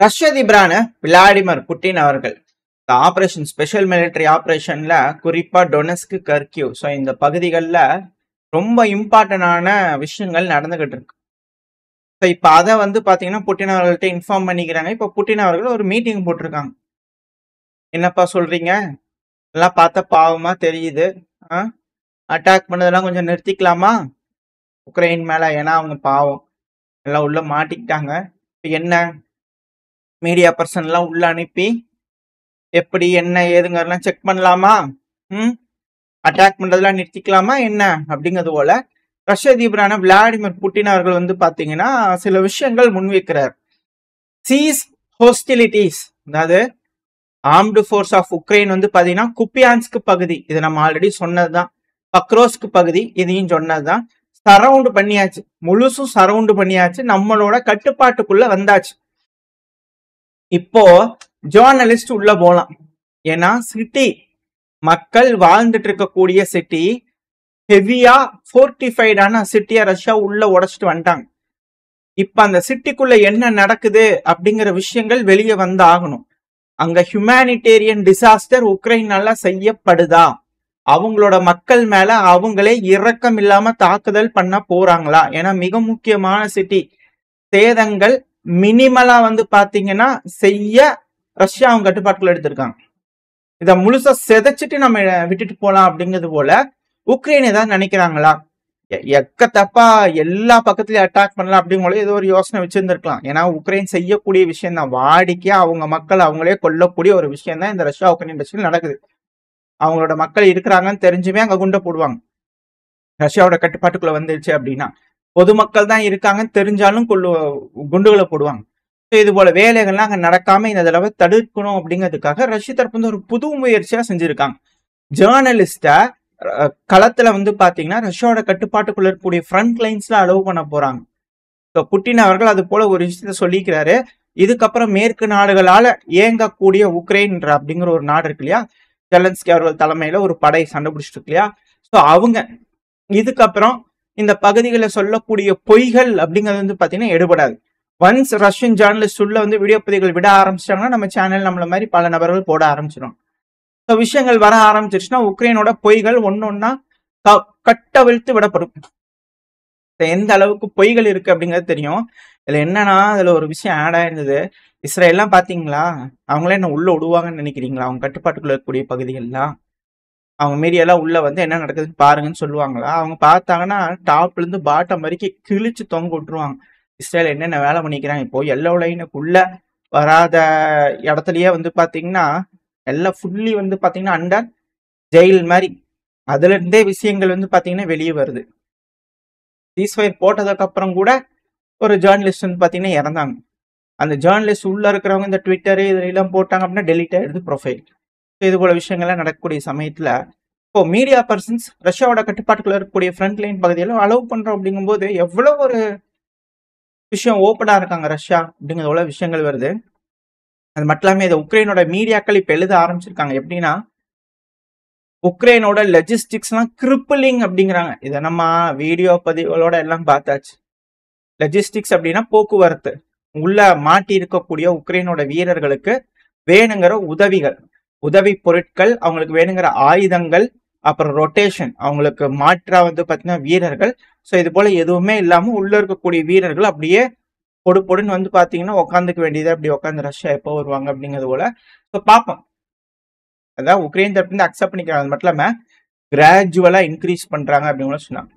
ரஷ்ய அதிபரான Vladimir Putin அவர்கள் இந்த ஆபரேஷன் ஸ்பெஷல் மிலிட்டரி ஆபரேஷன்ல குறிப்பா டொனஸ்க், கர்கிவ் இந்த பகுதிகளில் ரொம்ப இம்பார்ட்டன்டான விஷயங்கள் நடந்துகிட்டு இருக்கு. இப்ப அதை பாத்தீங்கன்னா புட்டின் அவர்கள்ட்ட இன்ஃபார்ம் பண்ணிக்கிறாங்க. இப்ப புட்டின் அவர்கள் ஒரு மீட்டிங் போட்டிருக்காங்க. என்னப்பா சொல்றீங்க, எல்லாம் பார்த்தா பாவமா தெரியுது, அட்டாக் பண்ணதெல்லாம் கொஞ்சம் நிறுத்திக்கலாமா உக்ரைன் மேல? ஏன்னா அவங்க பாவம் எல்லாம் உள்ள மாட்டிக்கிட்டாங்க. என்ன மீடியா பர்சன் எல்லாம் உள்ள அனுப்பி எப்படி என்ன ஏதுங்கலாம் செக் பண்ணலாமா, அட்டாக் பண்றதெல்லாம் நிறுத்திக்கலாமா என்ன அப்படிங்கிறது போல ரஷ்ய அதிபரான விளாடிமிர் புட்டின் அவர்கள் பாத்தீங்கன்னா சில விஷயங்கள் முன்வைக்கிறார். சீஸ் ஹோஸ்டிலிட்டிஸ், அதாவது ஆர்ம்டு ஃபோர்ஸ் ஆஃப் உக்ரைன் பாத்தீங்கன்னா குப்பியான்ஸ்க் பகுதி, இது நம்ம ஆல்ரெடி சொன்னதுதான். பக்ரோஸ்க் பகுதி, இதையும் சொன்னதுதான். சரவுண்ட் பண்ணியாச்சு, முழுசும் சரவுண்ட் பண்ணியாச்சு, நம்மளோட கட்டுப்பாட்டுக்குள்ள வந்தாச்சு. இப்போ ஜேர்னலிஸ்ட் உள்ள போலாம். ஏன்னா சிட்டி மக்கள் வாழ்ந்துட்டு இருக்கக்கூடிய சிட்டி ஹெவியா ஃபோர்டிஃபைடான சிட்டியா ரஷ்யா உள்ள உடைச்சிட்டு வந்துட்டாங்க. இப்ப அந்த சிட்டிக்குள்ள என்ன நடக்குது அப்படிங்கிற விஷயங்கள் வெளியே வந்து ஆகணும். அங்க ஹியூமானிட்டேரியன் டிசாஸ்டர் உக்ரைனால செய்யப்படுதா, அவங்களோட மக்கள் மேல அவங்களே இரக்கம் இல்லாம தாக்குதல் பண்ண போறாங்களா? ஏன்னா மிக முக்கியமான சிட்டி, சேதங்கள் மினிமலா பாத்தீங்கன்னா செய்ய ரஷ்யா அவங்க கட்டுப்பாட்டுக்குள்ள எடுத்திருக்காங்க. இத முழுசா செதைச்சிட்டு நம்ம விட்டுட்டு போலாம் அப்படிங்கிறது போல உக்ரைன் ஏதாவது நினைக்கிறாங்களா? எக்க தப்பா எல்லா பக்கத்துலயும் அட்டாக் பண்ணலாம் அப்படிங்கிற ஏதோ ஒரு யோசனை வச்சிருந்திருக்கலாம். ஏன்னா உக்ரைன் செய்யக்கூடிய விஷயம் தான், வாடிக்கையா அவங்க மக்கள் அவங்களே கொல்லக்கூடிய ஒரு விஷயம் தான் இந்த ரஷ்யா உக்ரைன் பிரச்சனை நடக்குது. அவங்களோட மக்கள் இருக்கிறாங்கன்னு தெரிஞ்சுமே அங்க குண்டை போடுவாங்க. ரஷ்யாவோட கட்டுப்பாட்டுக்குள்ள வந்துருச்சு அப்படின்னா பொதுமக்கள் தான் இருக்காங்கன்னு தெரிஞ்சாலும் குண்டுகளை போடுவாங்க. இது போல வேலைகள்லாம் அங்க நடக்காம இந்த தடவை தடுக்கணும் அப்படிங்கிறதுக்காக ரஷ்ய தரப்பு ஒரு புது முயற்சியா செஞ்சிருக்காங்க. ஜேர்னலிஸ்ட களத்துல பாத்தீங்கன்னா ரஷ்யாவோட கட்டுப்பாட்டுக்குள்ள இருக்கக்கூடிய ஃப்ரண்ட் லைன்ஸ்ல அலோவ் பண்ண போறாங்க. புட்டின் அவர்கள் அது போல ஒரு விஷயத்த சொல்லிக்கிறாரு. இதுக்கப்புறம் மேற்கு நாடுகளால இயங்கக்கூடிய உக்ரைன் அப்படிங்கிற ஒரு நாடு இருக்கு இல்லையா, ஜெலன்ஸ்கி அவர்கள் தலைமையில ஒரு படை சண்டை பிடிச்சிட்டு இருக்கு இல்லையா, அவங்க இதுக்கப்புறம் இந்த பகுதிகளில் சொல்லக்கூடிய பொய்கள் அப்படிங்கிறது பாத்தீங்கன்னா எடுபடாது. ஒன்ஸ் ரஷ்யன் ஜேர்னலிஸ்ட் உள்ள வீடியோ பதிவுகள் விட ஆரம்பிச்சிட்டாங்கன்னா நம்ம சேனல் நம்மள மாதிரி பல நபர்கள் போட ஆரம்பிச்சிடும். விஷயங்கள் வர ஆரம்பிச்சிருச்சுன்னா உக்ரைனோட பொய்கள் ஒன்னொன்னா கட்டவிழ்த்து விடப்படும். எந்த அளவுக்கு பொய்கள் இருக்கு அப்படிங்கிறது தெரியும். இதுல என்னன்னா அதுல ஒரு விஷயம் ஆட் ஆயிருந்தது. இஸ்ரேல்லாம் பாத்தீங்களா, அவங்களே என்ன உள்ள விடுவாங்கன்னு நினைக்கிறீங்களா? அவங்க கட்டுப்பாட்டுக்குள்ள இருக்கக்கூடிய பகுதிகள்லாம் அவங்க மீடியாலாம் உள்ள என்ன நடக்குதுன்னு பாருங்கன்னு சொல்லுவாங்களா? அவங்க பார்த்தாங்கன்னா டாப்ல இருந்து பாட்டம் வரைக்கும் கிழிச்சு தொங்க விட்டுருவாங்க. இஸ்ரேல் என்னென்ன வேலை பண்ணிக்கிறாங்க. இப்போ எல்லோ லைனுக்குள்ள வராத இடத்துலயே பாத்தீங்கன்னா எல்லாம் ஃபுல்லி பாத்தீங்கன்னா அண்டர் ஜெயில் மாதிரி, அதுல இருந்தே விஷயங்கள் பாத்தீங்கன்னா வெளியே வருது. சீஸ்ஃபயர் போட்டதுக்கு அப்புறம் கூட ஒரு ஜேர்னலிஸ்ட் பாத்தீங்கன்னா இறந்தாங்க. அந்த ஜேர்னலிஸ்ட் உள்ள இருக்கிறவங்க இந்த ட்விட்டரு இதெல்லாம் போட்டாங்க அப்படின்னா டெலிட் ஆயிடுது ப்ரொஃபைல். இது போல விஷயங்கள்லாம் நடக்கக்கூடிய சமயத்துல இப்போ மீடியா பர்சன்ஸ் ரஷ்யாவோட கட்டுப்பாட்டுக்குள்ள இருக்கக்கூடிய ஃப்ரண்ட் லைன் பகுதியெல்லாம் அலோவ் பண்றோம் அப்படிங்கும்போது எவ்வளவு ஒரு விஷயம் ஓப்பனா இருக்காங்க ரஷ்யா அப்படிங்கிற எவ்வளவு விஷயங்கள் வருது. அது மட்டும் இல்லாம இதை உக்ரைனோட மீடியாக்கள் இப்ப எழுத ஆரம்பிச்சிருக்காங்க. எப்படின்னா உக்ரைனோட லெஜிஸ்டிக்ஸ் எல்லாம் கிரிப்பிளிங் அப்படிங்கிறாங்க. இதை நம்ம வீடியோ பதிவுகளோட எல்லாம் பார்த்தாச்சு. லெஜிஸ்டிக்ஸ் அப்படின்னா போக்குவரத்து, உள்ள மாட்டி இருக்கக்கூடிய உக்ரைனோட வீரர்களுக்கு வேணுங்கிற உதவிகள், உதவி பொருட்கள், அவங்களுக்கு வேணுங்கிற ஆயுதங்கள், அப்புறம் ரொட்டேஷன், அவங்களுக்கு மாற்றா பாத்தீங்கன்னா வீரர்கள். இது போல எதுவுமே இல்லாம உள்ள இருக்கக்கூடிய வீரர்கள் அப்படியே பொடு பொடுன்னு பாத்தீங்கன்னா உட்காந்துக்க வேண்டியது. அப்படி உட்காந்து ரஷ்யா எப்போ வருவாங்க அப்படிங்கிறது போல பார்ப்போம். அதான் உக்ரைன் தரப்பு அக்செப்ட் பண்ணிக்கிறாங்க. அது மட்டும் இல்லாம கிராஜுவலா இன்க்ரீஸ் பண்றாங்க அப்படின்னு சொன்னாங்க.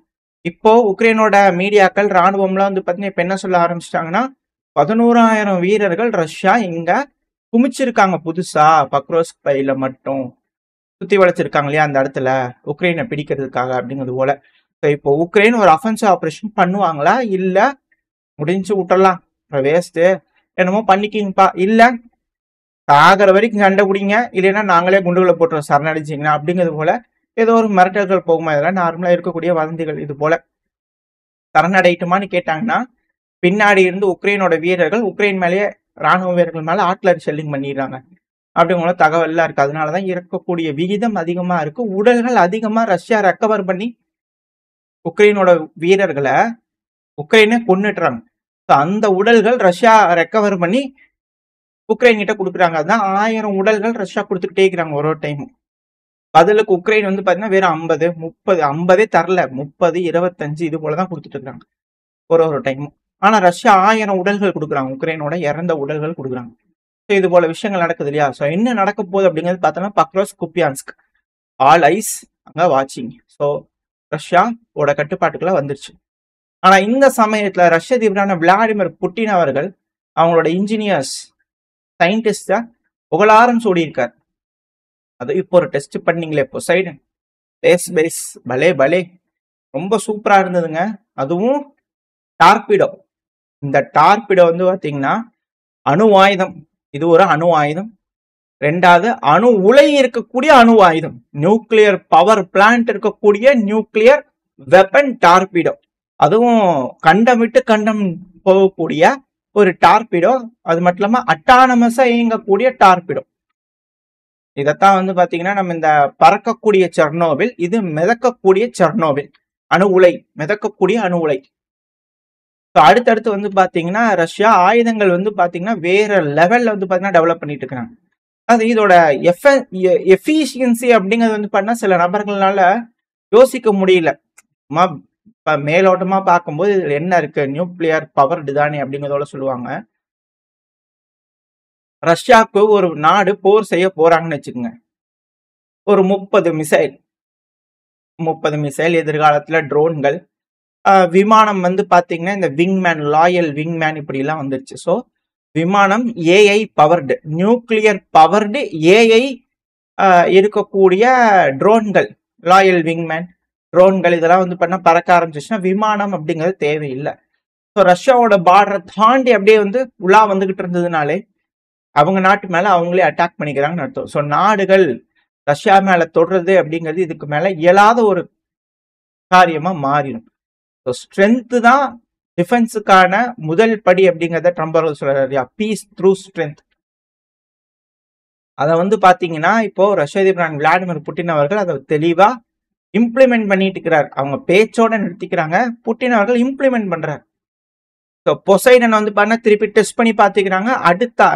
இப்போ உக்ரைனோட மீடியாக்கள் ராணுவம்லாம் பாத்தீங்கன்னா இப்ப என்ன சொல்ல ஆரம்பிச்சிட்டாங்கன்னா 11,000 வீரர்கள் ரஷ்யா இங்க குமிச்சிருக்காங்க புதுசா பக்ரோஸ்க் பையில மட்டும் சுத்தி வளைச்சிருக்காங்க இல்லையா அந்த இடத்துல உக்ரைனை பிடிக்கிறதுக்காக அப்படிங்கிறது போல. இப்போ உக்ரைன் ஒரு அஃபென்சிவ் ஆபரேஷன் பண்ணுவாங்களா, இல்ல முடிஞ்சு விட்டுறலாம் வேஸ்ட் என்னமோ பண்ணிக்கிங்கப்பா, இல்ல சாகிற வரைக்கும் சண்டை பிடிங்க, இல்லைன்னா நாங்களே குண்டுகளை போட்டுறோம் சரணடிச்சிங்கன்னா அப்படிங்கிறது போல ஏதோ ஒரு மிரட்டல்கள் போகுமா? இதெல்லாம் நார்மலா இருக்கக்கூடிய வதந்திகள். இது போல சரணடைட்டுமான்னு கேட்டாங்கன்னா பின்னாடி இருந்து உக்ரைனோட வீரர்கள் உக்ரைன் மேலேயே ராணுவ வீரர்கள் மேல ஆட்லரி ஷெல்லிங் பண்ணிடுறாங்க அப்படிங்கிற தகவல் எல்லாம் இருக்கு. அதனாலதான் இருக்கக்கூடிய விகிதம் அதிகமா இருக்கு. உடல்கள் அதிகமா ரஷ்யா ரெக்கவர் பண்ணி உக்ரைனோட வீரர்களை உக்ரைனே கொன்னுட்டுறாங்க. அந்த உடல்கள் ரஷ்யா ரெக்கவர் பண்ணி உக்ரைன் கிட்ட கொடுக்குறாங்க. அதுதான் 1000 உடல்கள் ரஷ்யா கொடுத்துக்கிட்டே இருக்கிறாங்க ஒரு டைமும். பதிலுக்கு உக்ரைன் வந்து பாத்தீங்கன்னா வெறும் 50, 30, 50 தரல, 30, 25 இது போலதான் கொடுத்துட்டு இருக்காங்க ஒரு டைமும். ஆனா ரஷ்யா 1000 உடல்கள் கொடுக்குறாங்க, உக்ரைனோட இறந்த உடல்கள் கொடுக்குறாங்க. ஸோ இது போல விஷயங்கள் நடக்குது இல்லையா? ஸோ என்ன நடக்க போகுது அப்படிங்கிறது பார்த்தோம்னா பக்ரோஸ் குப்பியான்ஸ்க் ஆல் ஐஸ் அங்க வாட்சிங். ஸோ ரஷ்யாவோட கட்டுப்பாட்டுக்குள்ள வந்துருச்சு. ஆனா இந்த சமயத்துல ரஷ்ய அதிபரான விளாடிமிர் புட்டின் அவர்கள் அவங்களோட இன்ஜினியர்ஸ் சயின்டிஸ்ட புகழாரம் சூடியிருக்கார். அது இப்போ ஒரு டெஸ்ட் பண்ணீங்களே பொசைடன் பேஸ் பேஸ் பலே பலே ரொம்ப சூப்பரா இருந்ததுங்க. அதுவும் டார்பிடோ. இந்த டார்பிடோ வந்து பாத்தீங்கன்னா அணு ஆயுதம். இது ஒரு அணு ஆயுதம். ரெண்டாவது அணு உலை இருக்கக்கூடிய அணு ஆயுதம், நியூக்ளியர் பவர் பிளான்ட் இருக்கக்கூடிய நியூக்ளியர் வெப்பன் டார்பிடோ. அதுவும் கண்டம் விட்டு கண்டம் போகக்கூடிய ஒரு டார்பிடோ. அது மட்டும் இல்லாம அட்டானமஸா இயங்கக்கூடிய டார்பிடோ. இதத்தான் வந்து பாத்தீங்கன்னா நம்ம இந்த பறக்கக்கூடிய செர்னோபில், இது மிதக்கக்கூடிய செர்னோபில். அணு உலை, மிதக்கக்கூடிய அணு உலை. அடுத்தடுத்து வந்து பாத்தீங்கன்னா ரஷ்யா ஆயுதங்கள் வந்து பாத்தீங்கன்னா வேற லெவல்ல வந்து பாத்தீங்கன்னா டெவலப் பண்ணிட்டு இருக்காங்க. அது இதோட எஃபிஷியன்சி அப்படிங்கிறது வந்து பண்ணா சில நபர்களால யோசிக்க முடியல. மேலோட்டமா பார்க்கும்போது இதுல என்ன இருக்கு, நியூக்ளியர் பவர்டு தானே அப்படிங்கிறதோட சொல்லுவாங்க. ரஷ்யாவுக்கு ஒரு நாடு போர் செய்ய போறாங்கன்னு வச்சுக்கோங்க. ஒரு 30 மிசைல், எதிர்காலத்துல ட்ரோன்கள், விமானம் வந்து பாத்தீங்கன்னா இந்த விங்மேன், லாயல் விங்மேன் இப்படி எல்லாம் வந்துருச்சு. ஸோ விமானம் AI powered, nuclear powered AI இருக்கக்கூடிய ட்ரோன்கள், லாயல் விங்மேன் ட்ரோன்கள் இதெல்லாம் வந்து பண்ண பறக்க ஆரம்பிச்சிச்சுன்னா விமானம் அப்படிங்கிறது தேவையில்லை. ஸோ ரஷ்யாவோட பார்டரை தாண்டி அப்படியே வந்து உலா வந்துகிட்டு இருந்ததுனாலே அவங்க நாட்டு மேல அவங்களே அட்டாக் பண்ணிக்கிறாங்கன்னு அர்த்தம். ஸோ நாடுகள் ரஷ்யா மேல தொடுறது அப்படிங்கிறது இதுக்கு மேல இயலாத ஒரு காரியமா மாறிடும். ஸோ ஸ்ட்ரென்த் தான் டிஃபென்ஸுக்கான முதல் படி அப்படிங்கிறத ட்ரம்ப் அவர்கள் சொல்றாரு, பீஸ் த்ரூ ஸ்ட்ரென்த். அதை வந்து பாத்தீங்கன்னா இப்போ ரஷ்ய அதிபர் விளாடிமிர் புட்டின் அவர்கள் அதை தெளிவா இம்ப்ளிமெண்ட் பண்ணிட்டு இருக்கிறார். அவங்க பேச்சோட நிறுத்திக்கிறாங்க, புட்டின் அவர்கள் இம்ப்ளிமெண்ட் பண்றாரு. ஸோ பொசைடன் வந்து பாத்தீங்கன்னா திருப்பி டெஸ்ட் பண்ணி பாத்துக்கிறாங்க. அடுத்த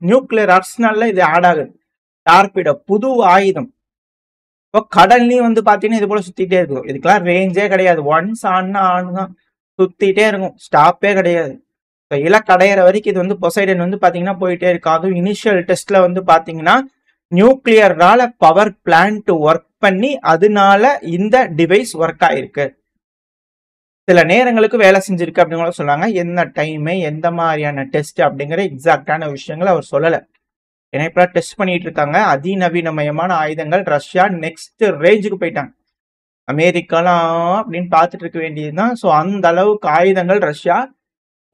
நியூக்ளியர் ஆர்சனல்ல இது ஆட் ஆகுது. டார்பிடோ புது ஆயுதம். இப்போ கடல்லையும் வந்து பாத்தீங்கன்னா இது போல சுத்திட்டே இருக்கும். இதுக்கெல்லாம் ரேஞ்சே கிடையாது. ஒன்ஸ் ஆனுதான் சுத்திட்டே இருக்கும், ஸ்டாப்பே கிடையாது. இப்போ இலக்கு அடையிற வரைக்கும் இது வந்து பொசைடன் வந்து பாத்தீங்கன்னா போயிட்டே இருக்கு. அதுவும் இனிஷியல் டெஸ்ட்ல வந்து பாத்தீங்கன்னா நியூக்ளியர்னால பவர் பிளான்ட் ஒர்க் பண்ணி அதனால இந்த டிவைஸ் ஒர்க் ஆயிருக்கு. சில நேரங்களுக்கு வேலை செஞ்சிருக்கு அப்படிங்கிற சொன்னாங்க. என்ன டைமு, எந்த மாதிரியான டெஸ்ட் அப்படிங்கிற எக்ஸாக்டான விஷயங்களை அவர் சொல்லலை. ஏன்னா இப்ப டெஸ்ட் பண்ணிட்டு இருக்காங்க. அதிநவீனமயமான ஆயுதங்கள். ரஷ்யா நெக்ஸ்ட் ரேஞ்சுக்கு போயிட்டாங்க. அமெரிக்காலாம் அப்படின்னு பார்த்துட்டு இருக்க வேண்டியதுதான். ஸோ அந்த அளவுக்கு ஆயுதங்கள் ரஷ்யா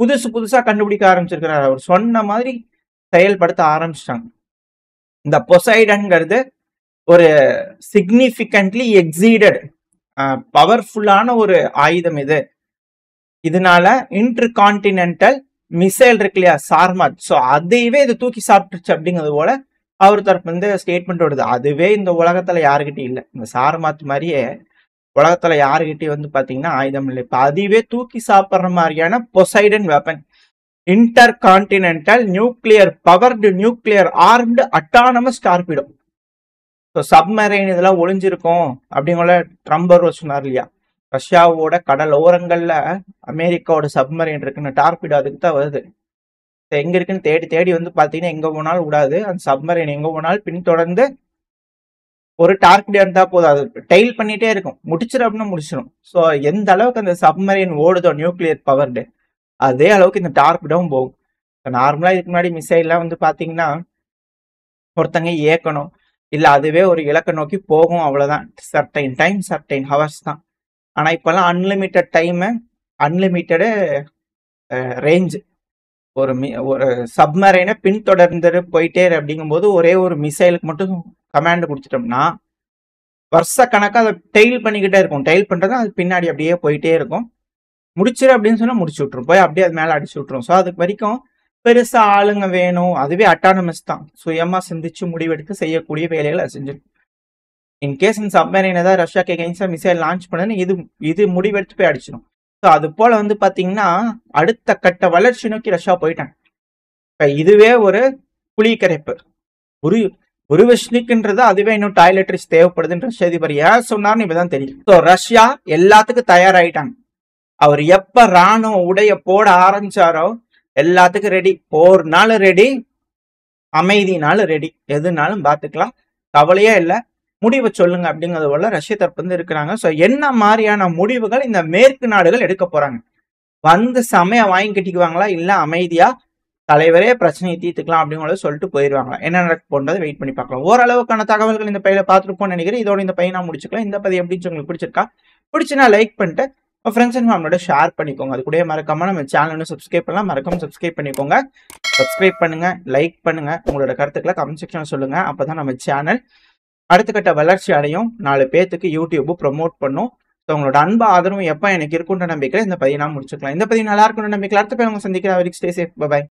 புதுசா கண்டுபிடிக்க ஆரம்பிச்சிருக்கிறார். அவர் சொன்ன மாதிரி செயல்படுத்த ஆரம்பிச்சிட்டாங்க. இந்த பொசைடன்ங்கிறது ஒரு சிக்னிஃபிகன்ட்லி எக்ஸீடட் பவர்ஃபுல்லான ஒரு ஆயுதம். இதனால இன்டர் கான்டினென்டல் மிசைல் இருக்கு இல்லையா, சார்மாத், ஸோ அதையவே இது தூக்கி சாப்பிட்டுருச்சு அப்படிங்கிறது போல அவர் தரப்பு வந்து ஸ்டேட்மெண்ட் வருது. அதுவே இந்த உலகத்துல யாருக்கிட்டையும் இல்லை. இந்த சார்மாத் மாதிரியே உலகத்துல யாருக்கிட்டையும் வந்து பாத்தீங்கன்னா ஆயுதம் இல்லை. இப்ப அதுவே தூக்கி சாப்பிட்ற மாதிரியான Poseidon weapon, inter continental nuclear powered nuclear armed autonomous torpedo. So submarine இதெல்லாம் ஒளிஞ்சிருக்கும் அப்படிங்கிற ட்ரம்ப் அவர் சொன்னார் இல்லையா. ரஷ்யாவோட கடல் ஓரங்கள்ல அமெரிக்காவோட சப்மரைன் இருக்குன்னு, டார்பிடோ அதுக்கு தான் வருது. எங்க இருக்குன்னு தேடி வந்து பாத்தீங்கன்னா எங்க போனாலும் விடாது. அந்த சப்மரைன் எங்க போனாலும் பின்தொடர்ந்து ஒரு டார்பிடோ இருந்தா போதும், அது டெயில் பண்ணிட்டே இருக்கும். முடிச்சிடும் அப்படின்னா முடிச்சிடும். ஸோ எந்த அளவுக்கு அந்த சப்மரைன் ஓடுதோ நியூக்ளியர் பவர்டு, அதே அளவுக்கு இந்த டார்பிடோவும் போகும். நார்மலா இதுக்கு முன்னாடி மிசைல்லாம் வந்து பாத்தீங்கன்னா ஒருத்தங்க இயக்கணும், இல்ல அதுவே ஒரு இலக்கை நோக்கி போகும், அவ்வளவுதான். சர்டைன் டைம் சர்டைன் ஹவர்ஸ் தான். ஆனா இப்பெல்லாம் அன்லிமிட்டட் டைமு, அன்லிமிட்டடு ரேஞ்சு. ஒரு சப்மரைனை பின்தொடர்ந்து போயிட்டே அப்படிங்கும் போது ஒரே ஒரு மிசைலுக்கு மட்டும் கமாண்ட் கொடுத்துட்டோம்னா வருஷ கணக்கா அதை டெயில் பண்ணிக்கிட்டே இருக்கும். டெயில் பண்றது அது பின்னாடி அப்படியே போயிட்டே இருக்கும். முடிச்சிரு அப்படின்னு சொன்னா முடிச்சு விட்டுரும், போய் அப்படியே அது மேல அடிச்சு விட்டுரும். ஸோ அதுக்கு வரைக்கும் பெருசா ஆளுங்க வேணும். அதுவே அட்டானமஸ் தான், சுயமா சிந்திச்சு முடிவெடுத்து செய்யக்கூடிய வேலைகளை செஞ்சிருக்கும். இன்கேஸ் இந்த சப்மரைன் ஏதாவது ரஷ்யாக்கு எகெயின்ஸ்டா மிசைல் லான்ச் பண்ணு இது முடிவெடுத்து போய் அடிச்சிடும். ஸோ அது போல வந்து பாத்தீங்கன்னா அடுத்த கட்ட வளர்ச்சி நோக்கி ரஷ்யா போயிட்டாங்க. இப்ப இதுவே ஒரு புளி கரைப்பு. ஒரு புருவெஷ்னிக்ன்றது அதுவே இன்னும் டாய்லெட்ரிஸ் தேவைப்படுதுன்னு ரஷ்ய அதிபர் ஏன் சொன்னார்னு இப்பதான் தெரியும். ஸோ ரஷ்யா எல்லாத்துக்கும் தயாராயிட்டாங்க. அவர் எப்ப ராணுவ உடைய போட ஆரம்பிச்சாரோ எல்லாத்துக்கும் ரெடி. போர்னாலும் ரெடி, அமைதினாலும் ரெடி, எதுனாலும் பாத்துக்கலாம், கவலையே இல்லை, முடிவை சொல்லுங்க அப்படிங்கிறது போல ரஷ்ய தரப்பு வந்து இருக்கிறாங்க. ஸோ என்ன மாதிரியான முடிவுகள் இந்த மேற்கு நாடுகள் எடுக்க போறாங்க? வந்து சமயம் வாங்கி கட்டிக்குவாங்களா, இல்ல அமைதியா தலைவரே பிரச்சனையை தீர்த்துக்கலாம் அப்படிங்கிறத சொல்லிட்டு போயிடுவாங்களா? என்ன நடக்க போன்றதை வெயிட் பண்ணி பார்க்கலாம். ஓரளவுக்கான தகவல்கள் இந்த பையில பார்த்துருப்போம்னு நினைக்கிறேன். இதோட இந்த பையனா முடிச்சுக்கலாம். இந்த பதிவு எப்படி உங்களுக்கு பிடிச்சிருக்கா? பிடிச்சுன்னா லைக் பண்ணிட்டு ஃப்ரெண்ட்ஸ் அண்ட் ஃபேமிலியோட ஷேர் பண்ணிக்கோங்க. அது கூட மறக்காம நம்ம சேனல் சப்ஸ்கிரைப் பண்ணலாம், மறக்காம சப்ஸ்கிரைப் பண்ணிக்கோங்க. சப்ஸ்கிரைப் பண்ணுங்க, லைக் பண்ணுங்க, உங்களோட கருத்துக்களை கமெண்ட் செக்ஷன் சொல்லுங்க. அப்பதான் நம்ம சேனல் அடுத்த கட்ட வளர்ச்சி அடையும், 4 பேத்துக்கு யூடியூப் ப்ரொமோட் பண்ணும். ஸோ உங்களோட அன்பு ஆதரவும் எப்போ எனக்கு இருக்குன்ற நம்பிக்கை இந்த பதிவு நான் முடிச்சுக்கலாம். இந்த பதிவு நல்லா இருக்குன்ற நம்பிக்கை அடுத்த பேர் அவங்க சந்திக்கிற வரைக்கும் ஸ்டே சேஃப். பை.